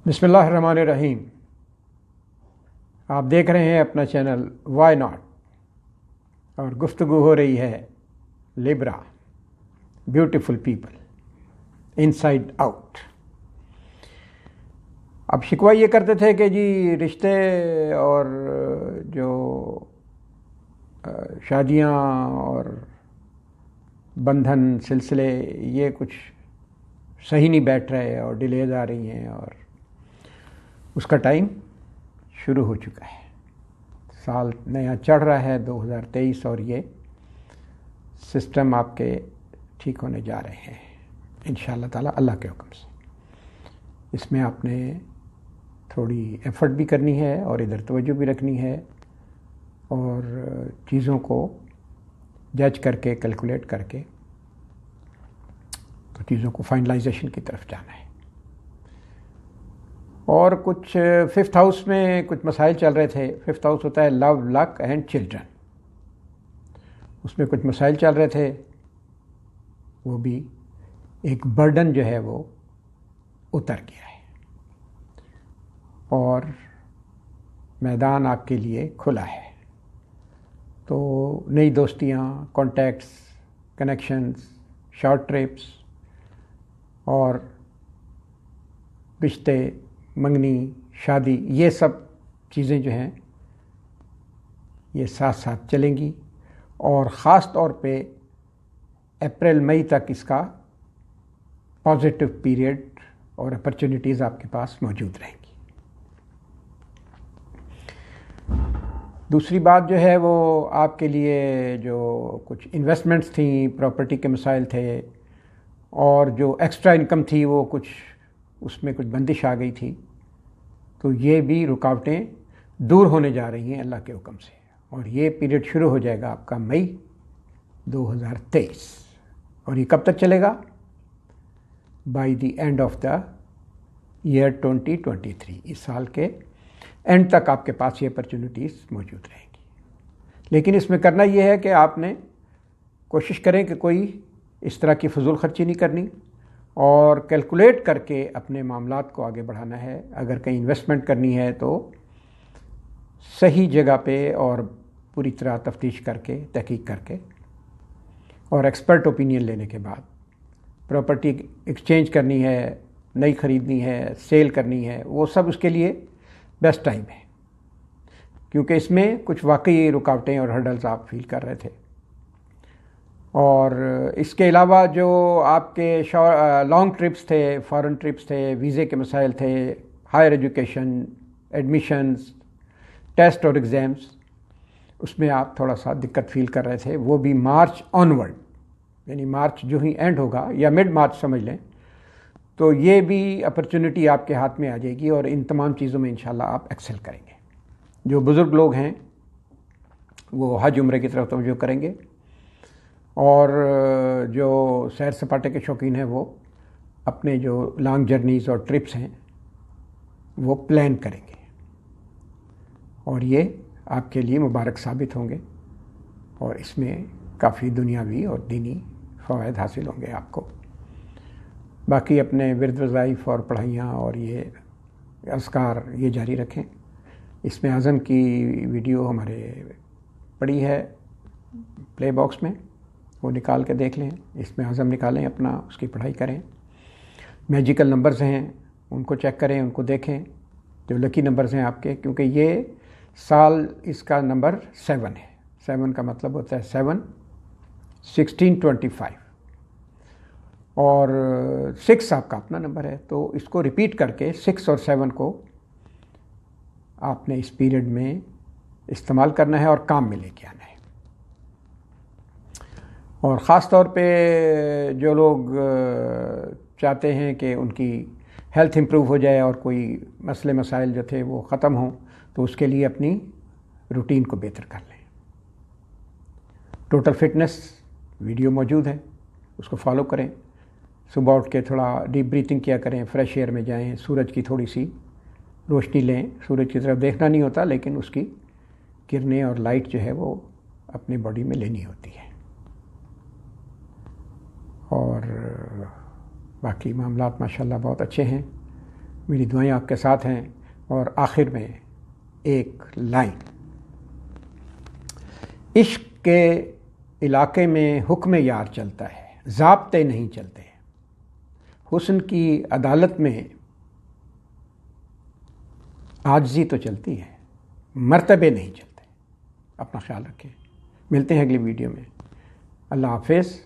بسم اللہ الرحمن الرحیم۔ آپ دیکھ رہے ہیں اپنا چینل وائی ناٹ، اور گفتگو ہو رہی ہے لبرا، beautiful people inside out. اب شکوہ یہ کرتے تھے کہ جی رشتے اور جو شادیاں اور بندھن سلسلے یہ کچھ صحیح نہیں بیٹھ رہے اور ڈیلیز آ رہی ہیں، اور اس کا ٹائم شروع ہو چکا ہے۔ سال نیا چڑھ رہا ہے 2023، اور یہ سسٹم آپ کے ٹھیک ہونے جا رہے ہیں انشاءاللہ تعالی اللہ کے حکم سے۔ اس میں آپ نے تھوڑی ایفرٹ بھی کرنی ہے اور ادھر توجہ بھی رکھنی ہے، اور چیزوں کو جج کر کے کیلکولیٹ کر کے تو چیزوں کو فائنلائزیشن کی طرف جانا ہے۔ اور کچھ 5th ہاؤس میں کچھ مسائل چل رہے تھے۔ 5th ہاؤس ہوتا ہے لو، لک اینڈ چلڈرن، اس میں کچھ مسائل چل رہے تھے، وہ بھی ایک برڈن جو ہے وہ اتر گیا ہے، اور میدان آپ کے لیے کھلا ہے۔ تو نئی دوستیاں، کانٹیکٹس، کنیکشنز، شارٹ ٹرپس اور رشتے، منگنی، شادی، یہ سب چیزیں جو ہیں یہ ساتھ ساتھ چلیں گی، اور خاص طور پہ اپریل مئی تک اس کا پازیٹیو پیریڈ اور اپرچونیٹیز آپ کے پاس موجود رہیں گی۔ دوسری بات جو ہے وہ آپ کے لیے جو کچھ انویسٹمنٹس تھیں، پراپرٹی کے مسائل تھے، اور جو ایکسٹرا انکم تھی وہ کچھ اس میں کچھ بندش آ گئی تھی، تو یہ بھی رکاوٹیں دور ہونے جا رہی ہیں اللہ کے حکم سے، اور یہ پیریڈ شروع ہو جائے گا آپ کا مئی 2023، اور یہ کب تک چلے گا؟ By the end of the year 2023، اس سال کے اینڈ تک آپ کے پاس یہ اپرچونیٹیز موجود رہیں گی۔ لیکن اس میں کرنا یہ ہے کہ آپ نے کوشش کریں کہ کوئی اس طرح کی فضول خرچی نہیں کرنی، اور کیلکولیٹ کر کے اپنے معاملات کو آگے بڑھانا ہے۔ اگر کہیں انویسٹمنٹ کرنی ہے تو صحیح جگہ پہ اور پوری طرح تفتیش کر کے، تحقیق کر کے، اور ایکسپرٹ اوپینین لینے کے بعد پراپرٹی ایکسچینج کرنی ہے، نئی خریدنی ہے، سیل کرنی ہے، وہ سب اس کے لیے بیسٹ ٹائم ہے، کیونکہ اس میں کچھ واقعی رکاوٹیں اور ہرڈلز آپ فیل کر رہے تھے۔ اور اس کے علاوہ جو آپ کے لانگ ٹرپس تھے، فارن ٹرپس تھے، ویزے کے مسائل تھے، ہائر ایجوکیشن، ایڈمیشنز، ٹیسٹ اور ایگزامس، اس میں آپ تھوڑا سا دقت فیل کر رہے تھے، وہ بھی مارچ آنورڈ، یعنی مارچ جو ہی اینڈ ہوگا یا مڈ مارچ سمجھ لیں، تو یہ بھی اپرچونٹی آپ کے ہاتھ میں آ جائے گی، اور ان تمام چیزوں میں انشاءاللہ آپ ایکسل کریں گے۔ جو بزرگ لوگ ہیں وہ حج عمرے کی طرف توجہ کریں گے، اور جو سیر سپاٹے کے شوقین ہیں وہ اپنے جو لانگ جرنیز اور ٹرپس ہیں وہ پلان کریں گے، اور یہ آپ کے لیے مبارک ثابت ہوں گے، اور اس میں کافی دنیاوی اور دینی فوائد حاصل ہوں گے آپ کو۔ باقی اپنے ورد وظائف اور پڑھائیاں اور یہ اذکار یہ جاری رکھیں۔ اس میں اعظم کی ویڈیو ہمارے پڑی ہے پلے باکس میں، وہ نکال کے دیکھ لیں، اس میں اعظم نکالیں اپنا، اس کی پڑھائی کریں۔ میجیکل نمبرز ہیں ان کو چیک کریں، ان کو دیکھیں، جو لکی نمبرز ہیں آپ کے، کیونکہ یہ سال اس کا نمبر 7 ہے۔ 7 کا مطلب ہوتا ہے 7 16 25، اور 6 آپ کا اپنا نمبر ہے، تو اس کو ریپیٹ کر کے 6 اور 7 کو آپ نے اس پیریڈ میں استعمال کرنا ہے اور کام میں لے کے آنا ہے۔ اور خاص طور پہ جو لوگ چاہتے ہیں کہ ان کی ہیلتھ امپروو ہو جائے اور کوئی مسئلے مسائل جو تھے وہ ختم ہوں، تو اس کے لیے اپنی روٹین کو بہتر کر لیں۔ ٹوٹل فٹنس ویڈیو موجود ہے، اس کو فالو کریں۔ صبح اٹھ کے تھوڑا ڈیپ بریتھنگ کیا کریں، فریش ایئر میں جائیں، سورج کی تھوڑی سی روشنی لیں۔ سورج کی طرف دیکھنا نہیں ہوتا، لیکن اس کی کرنیں اور لائٹ جو ہے وہ اپنی باڈی میں لینی ہوتی ہے۔ اور باقی معاملات ماشاءاللہ بہت اچھے ہیں۔ میری دعائیں آپ کے ساتھ ہیں۔ اور آخر میں ایک لائن، عشق کے علاقے میں حکم یار چلتا ہے، ضابطے نہیں چلتے، حسن کی عدالت میں عاجزی تو چلتی ہے، مرتبے نہیں چلتے۔ اپنا خیال رکھیں، ملتے ہیں اگلی ویڈیو میں۔ اللہ حافظ۔